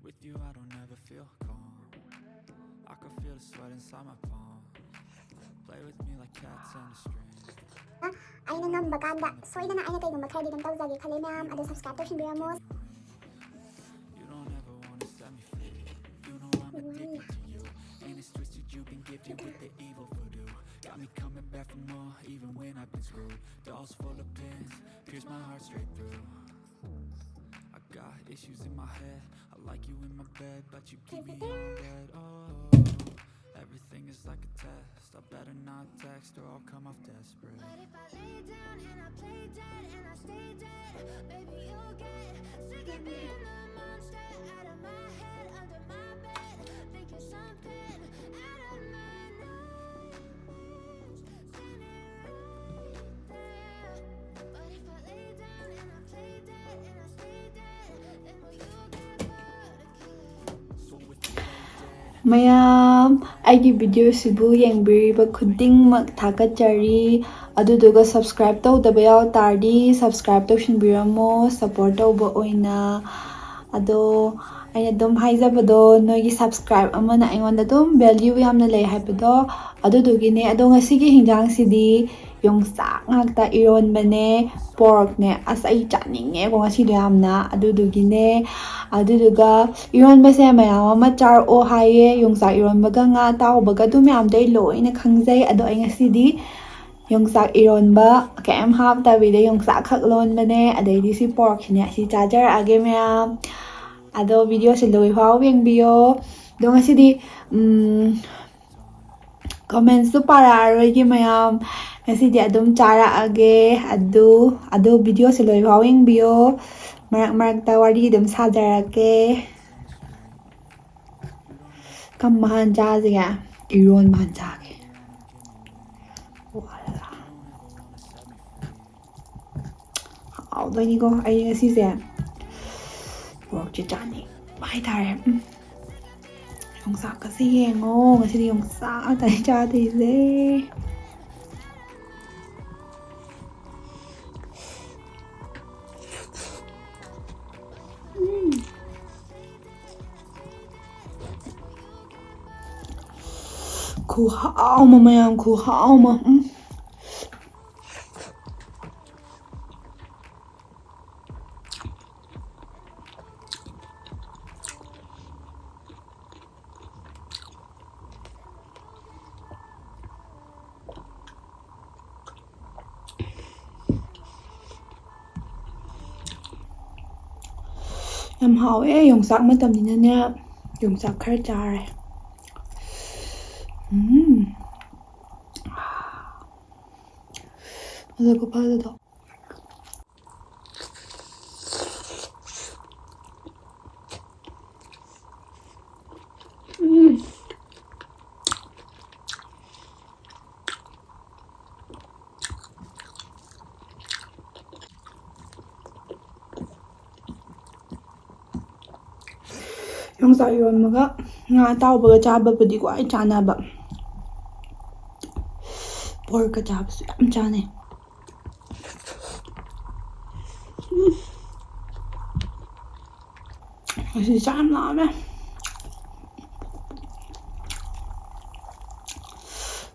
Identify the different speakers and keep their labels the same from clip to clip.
Speaker 1: With you I don't ever feel calm. I can feel the sweat inside my palm. Play with me like cats and a string.
Speaker 2: ꯑꯩꯅ ꯉꯝꯕ ꯀꯥꯟꯗ ꯁꯣꯏꯗꯅ ꯑꯩꯅ ꯀꯩꯒꯨꯝꯕ ꯈꯔꯗꯤ ꯑꯗꯨꯝ ꯇꯧꯖꯒꯦ ꯈꯜꯂꯦ ꯃꯌꯥꯝ ꯑꯗꯣ subscribe ꯇꯧꯁꯤꯟꯕꯤꯔꯝꯃꯣ
Speaker 1: You don't ever wanna set me free. You know I'm addicted to you. And it's twisted, you've been gifted with the evil voodoo. Got me coming back for more, even when I've been screwed. Dolls full of pins, pierce my heart straight through. I got issues in my head. I like you in my bed, but you keep me on red. Oh, everything is like a test. I better not text or I'll come off desperate.
Speaker 3: But if I lay down and I play dead and I stay dead, baby you'll get sick of being the monster out of my head, under my bed. Think you're something out of my nightmares, standing right there. But if I lay down and I play dead and I stay dead, then will you get bored of killing?
Speaker 1: So if you lay dead,
Speaker 4: ꯃꯌꯥꯝ ꯑꯩꯒꯤ ꯚꯤꯗꯤꯑꯣꯁꯤꯕꯨ ꯌꯦꯡꯕꯤꯔꯤꯕ ꯈꯨꯗꯤꯡꯃꯛ ꯊꯥꯒꯠꯆꯔꯤ ꯑꯗꯨꯗꯨꯒ subscribe ꯇꯧꯗꯕ ꯌꯥꯎ ꯇꯥꯔꯗꯤ subscribe ꯇꯧꯁꯤꯟꯕꯤꯔꯝꯃꯣ support ꯇꯧꯕ ꯑꯣꯏꯅ ꯑꯗꯣ ꯑꯩꯅ ꯑꯗꯨꯝ ꯍꯥꯏꯖꯕꯗꯣ ꯅꯣꯏꯒꯤ ꯁꯕꯁꯀ꯭ꯔꯥꯏꯕ ꯑꯃꯅ ꯑꯩꯉꯣꯟꯗ ꯑꯗꯨꯝ ꯚꯦꯜꯌꯨ ꯌꯥꯝꯅ ꯂꯩ ꯍꯥꯏꯕꯗꯣ ꯑꯗꯨꯗꯨꯒꯤꯅꯦ ꯑꯗꯣ ꯉꯁꯤꯒꯤ ꯍꯤꯟꯖꯥꯡꯁꯤꯗꯤ ꯌꯣꯡꯆꯥꯛ ꯉꯥꯛꯇ ꯏꯔꯣꯟꯕꯅꯦ ꯄꯣꯔꯛꯅꯦ ꯑꯁ ꯑꯩ ꯆꯥꯅꯤꯡꯉꯦꯀꯣ ꯉꯁꯤꯗꯣ ꯌꯥꯝꯅ ꯑꯗꯨꯗꯨꯒꯤꯅꯦ ꯑꯗꯨꯗꯨꯒ ꯏꯔꯣꯟꯕꯁꯦ ꯃꯌꯥꯝ ꯑꯃ ꯆꯥꯔꯛꯑꯣ ꯍꯥꯏꯌꯦ ꯌꯣꯡꯆꯥꯛ ꯏꯔꯣꯟꯕꯒ ꯉꯥ ꯑꯇꯥꯎꯕꯒ ꯑꯗꯨ ꯃꯌꯥꯝꯗꯣ ꯑꯩ ꯂꯣꯏꯅ ꯈꯪꯖꯩ ꯑꯗꯣ ꯑꯩ ꯉꯁꯤꯗꯤ ꯌꯣꯡꯆꯥꯛ ꯏꯔꯣꯟꯕ ꯀꯩꯝ ꯍꯥꯞꯇꯕꯤꯗ ꯌꯣꯡꯆꯥꯛ ꯈꯛ ꯂꯣꯟꯕꯅꯦ ꯑꯗꯩꯗꯤ ꯁꯤ ꯄꯣꯔꯛꯁꯤꯅꯦ ꯑꯁꯤ ꯆꯥꯖꯔꯛꯑꯒꯦ ꯃꯌꯥꯝ ꯑꯗꯣ ꯚꯤꯗꯤꯑꯣꯁꯦ ꯂꯣꯏꯐꯥꯎ ꯌꯦꯡꯕꯤꯌꯣ ꯑꯗꯣ ꯉꯁꯤꯗꯤ ꯀꯣꯃꯦꯟꯠꯁꯨ ꯄꯥꯔꯛꯑꯔꯣꯏꯒꯦ ꯃꯌꯥꯝ ꯉꯁꯤꯗꯤ ꯑꯗꯨꯝ ꯆꯥꯔꯛꯑꯒꯦ ꯑꯗꯨ ꯚꯤꯗꯤꯑꯣꯁꯦ ꯂꯣꯏꯐꯥꯎ ꯌꯦꯡꯕꯤꯌꯣ ꯃꯔꯛ ꯃꯔꯛꯇ ꯋꯥꯔꯤ ꯑꯗꯨꯝ ꯁꯥꯖꯔꯛꯀꯦ ꯀꯝꯕ ꯍꯥꯟ ꯆꯥꯁꯤꯒꯦ ꯏꯔꯣꯟꯕ ꯍꯥꯟ ꯆꯥꯒꯦ ꯍꯥꯎꯗꯣꯏꯅꯤꯀꯣ ꯑꯩ ꯉꯁꯤꯁꯦ ꯄꯣꯔꯛꯁꯦ ꯆꯥꯅꯤꯡꯕ ꯍꯥꯏꯇꯥꯔꯦ ꯌꯣꯡꯆꯥꯛꯀꯁꯦ ꯌꯦꯡꯉꯣ ꯉꯁꯤꯗꯤ ꯌꯣꯡꯆꯥꯛ ꯉꯥꯛꯇꯅꯤ ꯆꯥꯗꯣꯏꯁꯦ ꯈꯨꯍꯥꯎ ꯑꯃ ꯃꯌꯥꯝ ꯈꯨꯍꯥꯎ ꯑꯃ ꯌꯥꯝ ꯍꯥꯎꯋꯦ ꯌꯣꯡꯆꯥꯛ ꯃꯇꯝꯅꯤꯅꯅꯦ ꯌꯣꯡꯆꯥꯛ ꯈꯔ ꯆꯥꯔꯦ ꯑꯗꯨ ꯈꯨꯐꯖꯗꯣ ꯌꯣꯡꯆꯥꯛ ꯏꯔꯣꯟꯕꯒ ꯉꯥ ꯑꯇꯥꯎꯕꯒ ꯆꯥꯕꯕꯨꯗꯤ ꯈ꯭ꯋꯥꯏ ꯆꯥꯟꯅꯕ ꯄꯣꯔꯛꯀ ꯆꯥꯕꯁꯨ ꯌꯥꯝ ꯆꯥꯅꯩ ꯉꯁꯤꯗꯤ ꯆꯥꯛ ꯌꯥꯝ ꯂꯥꯝꯃꯦ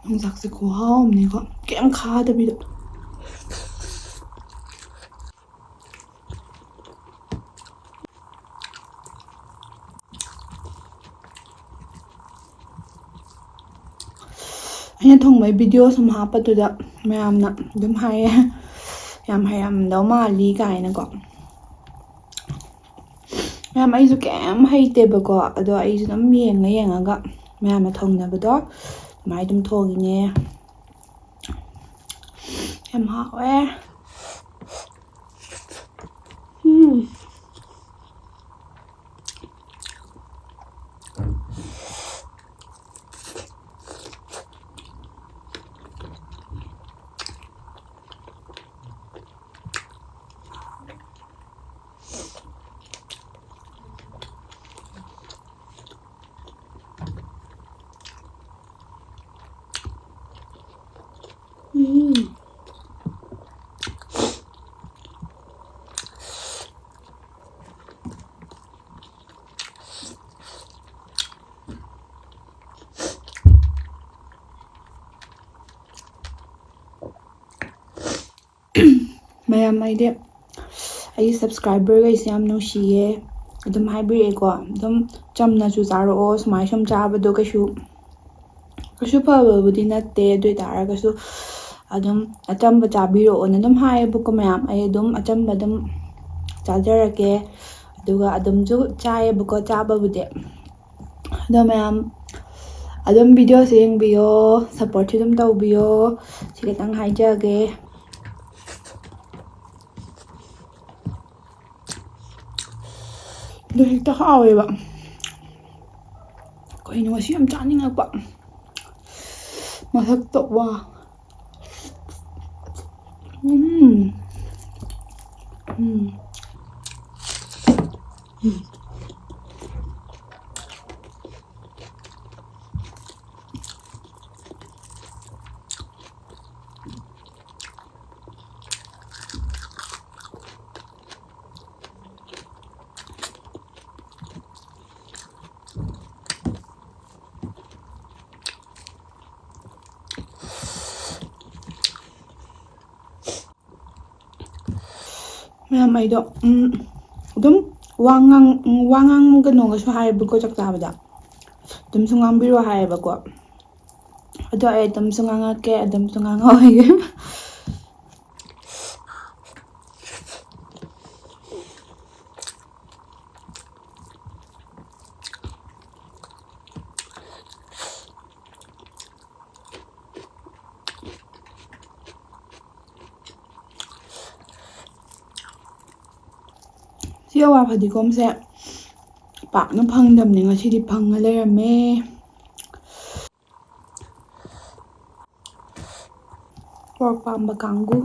Speaker 4: ꯌꯣꯡꯆꯥꯛꯁꯦ ꯈꯨꯍꯥꯎ ꯑꯃꯅꯤꯀꯣ ꯀꯩꯝ ꯈꯥꯗꯕꯤꯗ ꯑꯩꯅ ꯊꯣꯡꯕꯒꯤ ꯚꯤꯗꯤꯑꯣ ꯁꯨꯝ ꯍꯥꯞꯄꯗꯨꯗ ꯃꯌꯥꯝꯅ ꯑꯗꯨꯝ ꯍꯥꯏꯌꯦ ꯌꯥꯝ ꯍꯩꯔꯝꯗꯧ ꯃꯥꯜꯂꯤ ꯀꯥꯏꯅꯀꯣ ꯃꯌꯥꯝ ꯑꯩꯁꯨ ꯀꯩꯝ ꯍꯩꯇꯦꯕꯀꯣ ꯑꯗꯣ ꯑꯩꯁꯨ ꯑꯗꯨꯝ ꯌꯦꯡꯉꯒ ꯃꯌꯥꯝꯅ ꯊꯣꯡꯅꯕꯗꯣ ꯑꯗꯨꯃꯥꯏꯅ ꯑꯗꯨꯝ ꯊꯣꯡꯉꯤꯅꯦ ꯌꯥꯝ ꯍꯥꯎꯋꯦ ꯃꯌꯥꯝ ꯑꯩꯒꯤ ꯁꯕꯁꯀ꯭ꯔꯥꯏꯕꯔꯈꯩꯁꯦ ꯌꯥꯝ ꯅꯨꯡꯁꯤꯌꯦ ꯑꯗꯨꯝ ꯍꯥꯏꯕꯤꯔꯛꯑꯦꯀꯣ ꯑꯗꯨꯝ ꯆꯝꯅꯁꯨ ꯆꯥꯔꯛꯑꯣ ꯁꯨꯃꯥꯏ ꯁꯨꯝ ꯆꯥꯕꯗꯣ ꯀꯩꯁꯨ ꯐꯕꯕꯨꯗꯤ ꯅꯠꯇꯦ ꯑꯗꯨ ꯑꯣꯏꯇꯥꯔꯒꯁꯨ ꯑꯗꯨꯝ ꯑꯆꯝꯕ ꯆꯥꯕꯤꯔꯛꯑꯣꯅ ꯑꯗꯨꯝ ꯍꯥꯏꯌꯦꯕꯀꯣ ꯃꯌꯥꯝ ꯑꯩ ꯑꯗꯨꯝ ꯑꯆꯝꯕ ꯑꯗꯨꯝ ꯆꯥꯖꯔꯛꯀꯦ ꯑꯗꯨꯒ ꯑꯗꯨꯝꯁꯨ ꯆꯥꯏꯌꯦꯕꯀꯣ ꯆꯥꯕꯕꯨꯗꯤ ꯑꯗꯣ ꯃꯌꯥꯝ ꯑꯗꯨꯝ ꯚꯤꯗꯤꯑꯣꯁꯦ ꯌꯦꯡꯕꯤꯌꯣ ꯁꯞꯄꯣꯔꯠꯁꯨ ꯑꯗꯨꯝ ꯇꯧꯕꯤꯌꯣ ꯁꯤ ꯈꯤꯇꯪ ꯍꯥꯏꯖꯒꯦ ꯑꯗꯨ ꯍꯦꯛꯇ ꯍꯥꯎꯋꯦꯕ ꯀꯩꯅꯣ ꯉꯁꯤ ꯌꯥꯝ ꯆꯥꯅꯤꯡꯉꯛꯄ ꯃꯊꯛꯇ ꯋꯥ ꯃꯌꯥꯝ ꯑꯩꯗꯣ ꯑꯗꯨꯝ ꯋꯥ ꯉꯥꯡꯒꯅꯣꯒꯁꯨ ꯍꯥꯏꯌꯦꯕꯀꯣ ꯆꯥꯛ ꯆꯥꯕꯗ ꯑꯗꯨꯝꯁꯨ ꯉꯥꯡꯕꯤꯔꯣ ꯍꯥꯏꯌꯦꯕꯀꯣ ꯑꯗꯣ ꯑꯩ ꯑꯗꯨꯝꯁꯨ ꯉꯥꯡꯉꯛꯀꯦ ꯑꯗꯨꯝꯁꯨ ꯉꯥꯡꯉꯛꯑꯣꯏꯒꯦ ꯁꯤ ꯑꯋꯥ ꯐꯗꯤꯒꯣꯝꯁꯦ ꯄꯥꯛꯅ ꯐꯪꯗꯕꯅꯦ ꯉꯁꯤꯗꯤ ꯐꯪꯉ ꯂꯩꯔꯝꯃꯦ ꯄꯣꯔꯛ ꯄꯥꯝꯕ ꯀꯥꯡꯕꯨ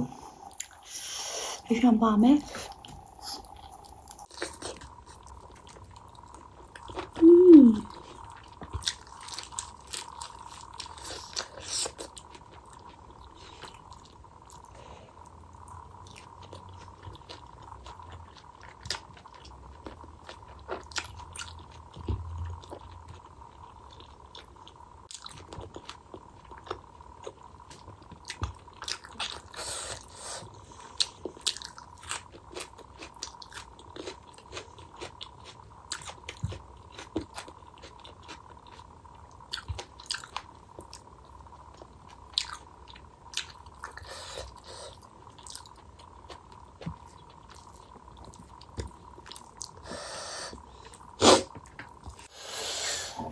Speaker 4: ꯑꯩꯁꯨ ꯌꯥꯝ ꯄꯥꯝꯃꯦ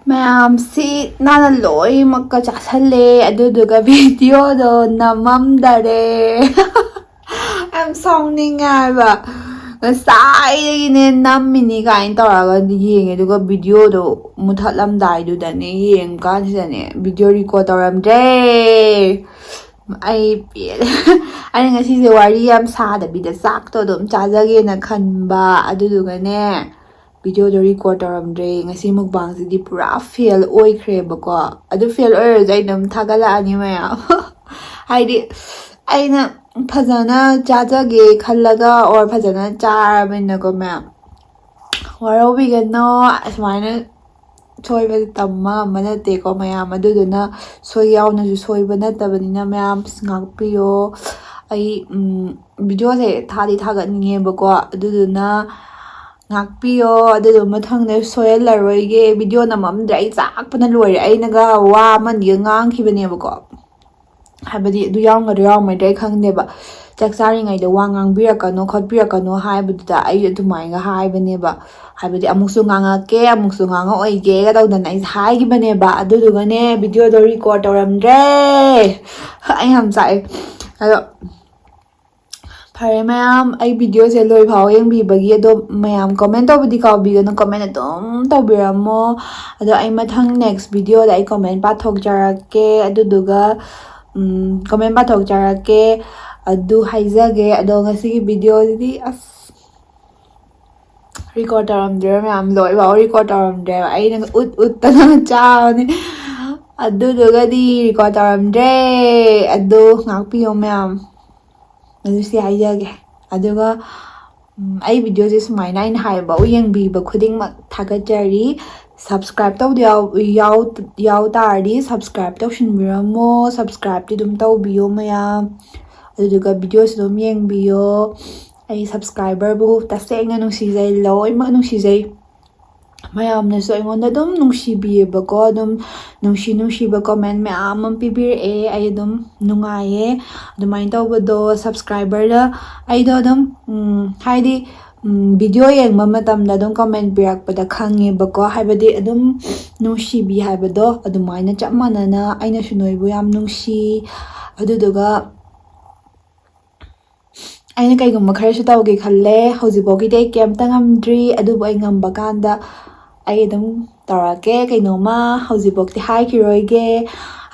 Speaker 4: ꯃꯌꯥꯝꯁꯤ ꯅꯥꯟꯅ ꯂꯣꯏꯅꯃꯛꯀ ꯆꯥꯁꯜꯂꯦ ꯑꯗꯨꯗꯨꯒ ꯚꯤꯗꯤꯑꯣꯗꯣ ꯅꯝꯃꯝꯗꯔꯦ ꯌꯥꯝ ꯁꯥꯎꯅꯤꯡꯉꯦ ꯍꯥꯏꯕ ꯉꯁꯥꯏꯗꯒꯤꯅꯦ ꯅꯝꯃꯤꯅꯤ ꯀꯥꯏꯅ ꯇꯧꯔꯒ ꯌꯦꯡꯉꯦ ꯑꯗꯨꯒ ꯚꯤꯗꯤꯑꯣꯗꯣ ꯃꯨꯊꯠꯂꯝꯗꯥꯏꯗꯨꯗꯅꯦ ꯌꯦꯡꯀꯥꯟꯁꯤꯗꯅꯦ ꯚꯤꯗꯤꯑꯣ ꯔꯦꯀꯣꯔꯠ ꯇꯧꯔꯝꯗ꯭ꯔꯦ ꯑꯩ ꯄꯦꯜꯂꯦ ꯑꯩꯅ ꯉꯁꯤꯁꯦ ꯋꯥꯔꯤ ꯌꯥꯝ ꯁꯥꯗꯕꯤꯗ ꯆꯥꯛꯇꯣ ꯑꯗꯨꯝ ꯆꯥꯖꯒꯦꯅ ꯈꯟꯕ ꯑꯗꯨꯗꯨꯒꯅꯦ ꯚꯤꯗꯤꯑꯣꯗꯣ ꯔꯦꯀꯣꯔꯠ ꯇꯧꯔꯝꯗ꯭ꯔꯦ ꯉꯁꯤ ꯃꯨꯛꯕꯥꯡꯁꯤꯗꯤ ꯄꯨꯔꯥ ꯐꯦꯜ ꯑꯣꯏꯈ꯭ꯔꯦꯕꯀꯣ ꯑꯗꯨ ꯐꯦꯜ ꯑꯣꯏꯔꯁꯨ ꯑꯩ ꯑꯗꯨꯝ ꯊꯥꯒꯠꯂꯛꯑꯅꯤ ꯃꯌꯥꯝ ꯍꯥꯏꯗꯤ ꯑꯩꯅ ꯐꯖꯅ ꯆꯥꯖꯒꯦ ꯈꯜꯂꯒ ꯑꯣꯔ ꯐꯖꯅ ꯆꯥꯔꯕꯅꯤꯅꯀꯣ ꯃꯌꯥꯝ ꯋꯥꯔꯧꯕꯤꯒꯅꯣ ꯑꯁꯨꯃꯥꯏꯅ ꯁꯣꯏꯕꯁꯦ ꯇꯝꯕ ꯑꯃ ꯅꯠꯇꯦꯀꯣ ꯃꯌꯥꯝ ꯑꯗꯨꯗꯨꯅ ꯌꯥꯎꯅꯁꯨ ꯁꯣꯏꯕ ꯅꯠꯇꯕꯅꯤꯅ ꯃꯌꯥꯝ ꯉꯥꯛꯄꯤꯌꯣ ꯑꯩ ꯚꯤꯗꯤꯑꯣꯁꯦ ꯊꯥꯒꯠꯅꯤꯡꯉꯦꯕꯀꯣ ꯑꯗꯨꯗꯨꯅ ꯉꯥꯛꯄꯤꯌꯣ ꯑꯗꯨꯗꯣ ꯃꯊꯪꯗ ꯁꯣꯏꯍꯜꯂꯔꯣꯏꯒꯦ ꯚꯤꯗꯤꯑꯣ ꯅꯝꯃꯝꯗ꯭ꯔꯦ ꯑꯩ ꯆꯥꯛꯄꯅ ꯂꯣꯏꯔꯦ ꯑꯩꯅꯒ ꯋꯥ ꯑꯃꯅꯤꯒ ꯉꯥꯡꯈꯤꯕꯅꯦꯕꯀோ ꯍꯥꯏꯕꯗꯤ ꯑꯗꯨ ꯌꯥꯎꯔꯝꯒꯗ꯭ꯔꯥ ꯌꯥꯎꯔꯝꯃꯣꯏꯗ꯭ꯔꯥ ꯑꯩ ꯈꯪꯗꯦꯕ ꯆꯥꯛ ꯆꯥꯔꯤꯉꯩꯗ ꯋꯥ ꯉꯥꯡꯕꯤꯔꯛꯀꯅꯣ ꯈꯣꯠꯄꯤꯔꯛꯀꯅꯣ ꯍꯥꯏꯕꯗꯨꯗ ꯑꯩ ꯑꯗꯨꯃꯥꯏꯅ ꯍꯥꯏꯕꯅꯦꯕ ꯍꯥꯏꯕꯗꯤ ꯑꯃꯨꯛꯁꯨ ꯉꯥꯡꯉꯛꯀꯦ ꯑꯃꯨꯛꯁꯨ ꯉꯥꯡꯉꯛꯑꯣꯏꯒꯦꯒ ꯇꯧꯗꯅ ꯑꯩꯁꯦ ꯍꯥꯏꯈꯤꯕꯅꯦꯕ ꯑꯗꯨꯗꯨꯒꯅꯦ ꯚꯤꯗꯤꯑꯣꯗꯣ ꯔꯦꯀꯣꯔꯠ ꯇꯧꯔꯝꯗ꯭ꯔꯦ ꯑꯩ ꯌꯥꯝ ꯆꯥꯛꯑꯦ ꯑꯗꯣ ꯐꯔꯦ ꯃꯌꯥꯝ ꯑꯩ ꯚꯤꯗꯤꯑꯣꯁꯦ ꯂꯣꯏꯐꯥꯎ ꯌꯦꯡꯕꯤꯕꯒꯤ ꯑꯗꯣ ꯃꯌꯥꯝ ꯀꯣꯃꯦꯟ ꯇꯧꯕꯗꯤ ꯀꯥꯎꯕꯤꯒꯅꯨ ꯀꯣꯃꯦꯟ ꯑꯗꯨꯝ ꯇꯧꯕꯤꯔꯝꯃꯣ ꯑꯗꯣ ꯑꯩ ꯃꯊꯪ ꯅꯦꯛꯁ ꯚꯤꯗꯤꯑꯣꯗ ꯑꯩ ꯀꯣꯃꯦꯟ パꯊꯣꯛꯆꯔꯛꯀꯦ ꯑꯗꯨꯗꯨꯒ ꯀꯣꯃꯦꯟ ꯄꯥꯊꯣꯛꯆꯔꯛꯀꯦ ꯑꯗꯨ ꯍꯥꯏꯖꯒꯦ ꯑꯗꯣ ꯉꯁꯤꯒꯤ ꯚꯤꯗꯤꯑꯣꯁꯤꯗꯤ ꯑꯁ ꯔꯦꯀꯣꯔꯠ ꯇꯧꯔꯝꯗ꯭ꯔꯦꯕ ꯃꯌꯥꯝ ꯂꯣꯏꯐꯥꯎ ꯔꯦꯀꯣꯔꯠ ꯇꯧꯔꯝꯗ꯭ꯔꯦꯕ ꯑꯩꯅ ꯎꯠꯇꯅ ꯆꯥꯕꯅꯦ ꯑꯗꯨꯗꯨꯒꯗꯤ ꯔꯦꯀꯣꯔꯠ ꯇꯧꯔꯝꯗ꯭ꯔꯦ ꯑꯗꯨ ꯉꯥꯛꯄꯤꯌꯣ ꯃꯌꯥꯝ ꯑꯗꯨ ꯁꯤ ꯍꯥꯏꯖꯒꯦ ꯑꯗꯨꯒ ꯑꯩ ꯚꯤꯗꯤꯑꯣꯁꯦ ꯁꯨꯃꯥꯏꯅ ꯑꯩꯅ ꯍꯥꯏꯕ ꯌꯦꯡꯕꯤꯕ ꯈꯨꯗꯤꯡꯃꯛ ꯊꯥꯒꯠꯆꯔꯤ ꯁꯕꯁꯀ꯭ꯔꯥꯏꯕ ꯇꯧꯗ ꯌꯥꯎ ꯇꯥꯔꯗꯤ ꯁꯕꯁꯀ꯭ꯔꯥꯏꯕ ꯇꯧꯁꯤꯟꯕꯤꯔꯝꯃꯣ ꯁꯕꯁꯀ꯭ꯔꯥꯏꯕꯇꯤ ꯑꯗꯨꯝ ꯇꯧꯕꯤꯌꯣ ꯃꯌꯥꯝ ꯑꯗꯨꯗꯨꯒ ꯚꯤꯗꯤꯑꯣꯁꯨ ꯑꯗꯨꯝ ꯌꯦꯡꯕꯤꯌꯣ. ꯑꯩ ꯁꯕꯁꯀ꯭ꯔꯥꯏꯕꯔꯕꯨ ꯇꯁꯦꯡꯅ ꯅꯨꯡꯁꯤꯖꯩ, ꯂꯣꯏꯅꯃꯛ ꯅꯨꯡꯁꯤꯖꯩ. ꯃꯌꯥꯝꯅꯁꯨ ꯑꯩꯉꯣꯟꯗ ꯑꯗꯨꯝ ꯅꯨꯡꯁꯤꯕꯤꯌꯦꯕꯀꯣ, ꯑꯗꯨꯝ ꯅꯨꯡꯁꯤꯕ ꯀꯣꯃꯦꯟ ꯃꯌꯥꯝ ꯑꯃ ꯄꯤꯕꯤꯔꯛꯑꯦ. ꯑꯩ ꯑꯗꯨم ꯅꯨꯡꯉꯥꯏꯌꯦ ꯑꯗꯨꯃꯥꯏꯅ ꯇꯧꯕꯗꯣ. ꯁꯕꯁꯀ꯭ꯔꯥꯏꯕꯔꯗ ꯑꯩꯗꯣ ꯑꯗꯨꯝ ꯍꯥꯏꯗꯤ ꯚꯤꯗꯤꯑꯣ ꯌꯦꯡꯕ ꯃꯇꯝꯗ ꯑꯗꯨꯝ ꯀꯣꯃꯦꯟ ꯄꯤꯔꯛꯄꯗ ꯈꯪꯉꯦꯕꯀꯣ, ꯍꯥꯏꯕꯗꯤ ꯑꯗꯨꯝ ꯅꯨꯡꯁꯤꯕꯤ ꯍꯥꯏꯕꯗꯣ ꯑꯗꯨꯃꯥꯏꯅ ꯆꯞ ꯃꯥꯟꯅꯅ ꯑꯩꯅꯁꯨ ꯅꯣꯏꯕꯨ ꯌꯥꯝ ꯅꯨꯡꯁꯤ. ꯑꯗꯨꯗꯨꯒ ꯑꯩꯅ ꯀꯩꯒꯨꯝꯕ ꯈꯔꯁꯨ ꯇꯧꯒꯦ ꯈꯜꯂꯦ. ꯍꯧꯖꯤꯛꯐꯥꯎꯒꯤꯗꯤ ꯑꯩ ꯀꯩꯝꯇ ꯉꯝꯗ꯭ꯔꯤ, ꯑꯗꯨꯕꯨ ꯑꯩ ꯉꯝꯕ ꯀꯥꯟꯗ ꯑꯩ ꯑꯗꯨꯝ ꯇꯧꯔꯛꯀꯦ ꯀꯩꯅꯣꯝꯃ. ꯍꯧꯖꯤꯛꯐꯥꯎꯗꯤ ꯍꯥꯏꯈꯤꯔꯣꯏꯒꯦ,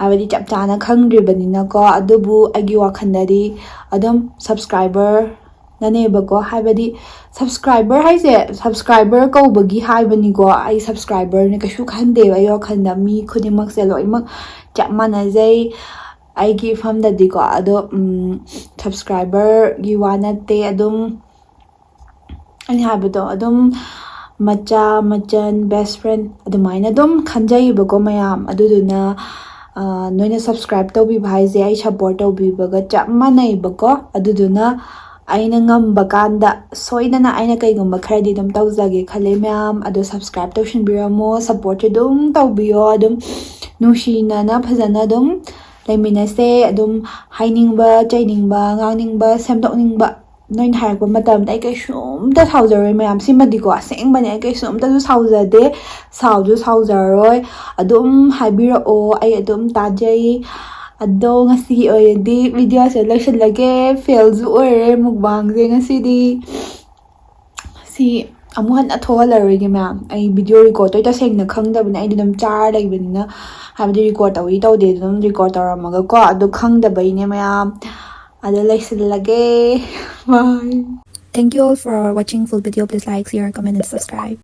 Speaker 4: ꯍꯥꯏꯕꯗꯤ ꯆꯞ ꯆꯥꯅ ꯈꯪꯗ꯭ꯔꯤꯕꯅꯤꯅꯀꯣ. ꯑꯗꯨꯕꯨ ꯑꯩꯒꯤ ꯋꯥꯈꯜꯗꯗꯤ ꯑꯗꯨꯝ ꯁꯕꯁꯀ꯭ꯔꯥꯏꯕꯔꯅꯅꯦꯕꯀꯣ, ꯍꯥꯏꯕꯗꯤ ꯁꯕꯁꯀ꯭ꯔꯥꯏꯕꯔ ꯍꯥꯏꯁꯦ ꯁꯕꯁꯀ꯭ꯔꯥꯏꯕꯔ ꯀꯧꯕꯒꯤ ꯍꯥꯏꯕꯅꯤꯀꯣ. ꯑꯩ ꯁꯕꯁꯀ꯭ꯔꯥꯏꯕꯔꯅꯦ ꯀꯩꯁꯨ ꯈꯟꯗꯦꯕ ꯑꯩ ꯋꯥꯈꯜꯗ. ꯃꯤ ꯈꯨꯗꯤꯡꯃꯛꯁꯦ ꯂꯣꯏꯅꯃꯛ ꯆꯞ ꯃꯥꯟꯅꯖꯩ ꯑꯩꯒꯤ ꯏꯐꯝꯗꯗꯤꯀꯣ. ꯑꯗꯣ ꯁꯕꯁꯀ꯭ꯔꯥꯏꯕꯔꯒꯤ ꯋꯥ ꯅꯠꯇꯦ, ꯑꯗꯨꯝ ꯑꯩꯅ ꯍꯥꯏꯕꯗꯣ ꯑꯗꯨꯝ ꯃꯆꯥ ꯃꯆꯟ ꯕꯦꯁ ꯐ꯭ꯔꯦꯟ ꯑꯗꯨꯃꯥꯏꯅ ꯑꯗꯨꯝ ꯈꯟꯖꯩꯌꯦꯕꯀꯣ ꯃꯌꯥꯝ. ꯑꯗꯨꯗꯨꯅ ꯅꯣꯏꯅ ꯁꯕꯁꯀ꯭ꯔꯥꯏꯕ ꯇꯧꯕꯤꯕ ꯍꯥꯏꯁꯦ ꯑꯩ ꯁꯞꯄꯣꯔꯠ ꯇꯧꯕꯤꯕꯒ ꯆꯞ ꯃꯥꯟꯅꯩꯕꯀꯣ. ꯑꯗꯨꯗꯨꯅ ꯑꯩꯅ ꯉꯝꯕ ꯀꯥꯟꯗ ꯁꯣꯏꯗꯅ ꯑꯩꯅ ꯀꯩꯒꯨꯝꯕ ꯈꯔꯗꯤ ꯑꯗꯨꯝ ꯇꯧꯖꯒꯦ ꯈꯜꯂꯦ ꯃꯌꯥꯝ. ꯑꯗꯣ ꯁꯕꯁꯀ꯭ꯔꯥꯏꯕ ꯇꯧꯁꯤꯟꯕꯤꯔꯝꯃꯣ, ꯁꯞꯄꯣꯔꯠꯁꯨ ꯑꯗꯨꯝ ꯇꯧꯕꯤꯌோ. ꯑꯗꯨꯝ ꯅꯨꯡꯁꯤꯅꯅ ꯐꯖꯅ ꯑꯗꯨꯝ ꯂꯩꯃꯤꯟꯅꯁꯦ. ꯑꯗꯨꯝ ꯍꯥꯏꯅꯤꯡꯕ, ꯆꯩꯅꯤꯡꯕ, ꯉꯥꯡꯅꯤꯡꯕ, ꯁꯦꯝꯗꯣꯛꯅꯤꯡꯕ ꯅꯣꯏꯅ ꯍꯥꯏꯔꯛꯄ ꯃꯇꯝꯗ ꯑꯩ ꯀꯩꯁꯨꯝꯇ ꯁꯥꯎꯖꯔꯣꯏ ꯃꯌꯥꯝ. ꯁꯤꯃꯗꯤꯀꯣ ꯑꯁꯦꯡꯕꯅꯦ, ꯑꯩ ꯀꯩꯁꯨꯝꯇꯁꯨ ꯁꯥꯎꯖꯗꯦ, ꯁꯥꯎꯁꯨ ꯁꯥꯎꯖꯔꯣꯏ. ꯑꯗꯨꯝ ꯍꯥꯏꯕꯤꯔꯛꯑꯣ, ꯑꯩ ꯑꯗꯨꯝ ꯇꯥꯖꯩ. ꯑꯗꯣ ꯉꯁꯤꯒꯤ ꯑꯣꯏꯅꯗꯤ ꯚꯤꯗꯤꯑꯣꯁꯦ ꯂꯣꯏꯁꯤꯜꯂꯒꯦ. ꯐꯦꯜꯁꯨ ꯑꯣꯏꯔꯦ ꯃꯨꯛꯕꯥꯡꯁꯦ ꯉꯁꯤꯗꯤ. ꯁꯤ ꯑꯃꯨꯛ ꯍꯟꯅ ꯊꯣꯛꯍꯜꯂꯔꯣꯏꯒꯦ ꯃꯌꯥꯝ. ꯑꯩ ꯚꯤꯗꯤꯑꯣ ꯔꯦꯀꯣꯔꯠ ꯇꯧꯏ ꯇꯁꯦꯡꯅ ꯈꯪꯗꯕꯅꯦ. ꯑꯩꯗꯤ ꯑꯗꯨꯝ ꯆꯥꯔ ꯂꯩꯕꯅꯤꯅ, ꯍꯥꯏꯕꯗꯤ ꯔꯦꯀꯣꯔꯠ ꯇꯧꯏ ꯇꯧꯗꯦ ꯑꯗꯨꯝ ꯔꯦꯀꯣꯔꯠ ꯇꯧꯔꯝꯃꯒꯀꯣ. ꯑꯗꯨ ꯈꯪꯗꯕꯩꯅꯦ ꯃꯌꯥꯝ. ꯑꯗꯣ ꯂꯣꯏꯁꯤꯜꯂꯒꯦ. Bye. Thank you all for watching full video. Please like, share, comment and subscribe.